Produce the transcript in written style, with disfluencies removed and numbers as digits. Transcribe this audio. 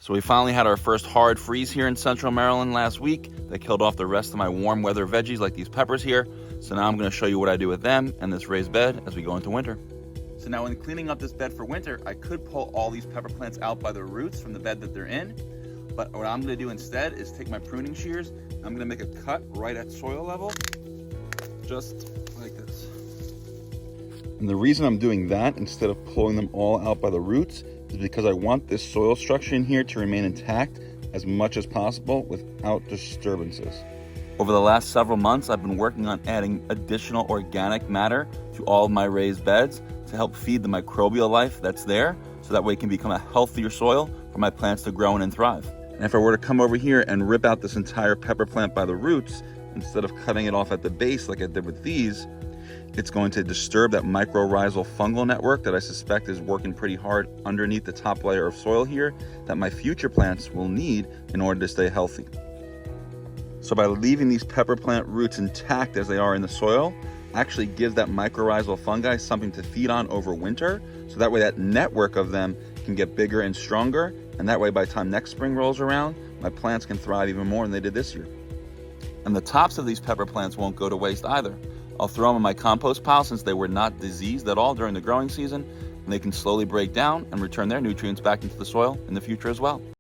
So we finally had our first hard freeze here in central Maryland last week. That killed off the rest of my warm weather veggies like these peppers here. So now I'm going to show you what I do with them and this raised bed as we go into winter. So now in cleaning up this bed for winter, I could pull all these pepper plants out by the roots from the bed that they're in. But what I'm going to do instead is take my pruning shears. I'm going to make a cut right at soil level, just like this. And the reason I'm doing that instead of pulling them all out by the roots is because I want this soil structure in here to remain intact as much as possible without disturbances. Over the last several months, I've been working on adding additional organic matter to all of my raised beds to help feed the microbial life that's there, so that way it can become a healthier soil for my plants to grow in and thrive. And if I were to come over here and rip out this entire pepper plant by the roots, instead of cutting it off at the base like I did with these, it's going to disturb that mycorrhizal fungal network that I suspect is working pretty hard underneath the top layer of soil here that my future plants will need in order to stay healthy. So by leaving these pepper plant roots intact as they are in the soil, actually gives that mycorrhizal fungi something to feed on over winter, so that way that network of them can get bigger and stronger, and that way by the time next spring rolls around, my plants can thrive even more than they did this year. And the tops of these pepper plants won't go to waste either. I'll throw them in my compost pile since they were not diseased at all during the growing season, and they can slowly break down and return their nutrients back into the soil in the future as well.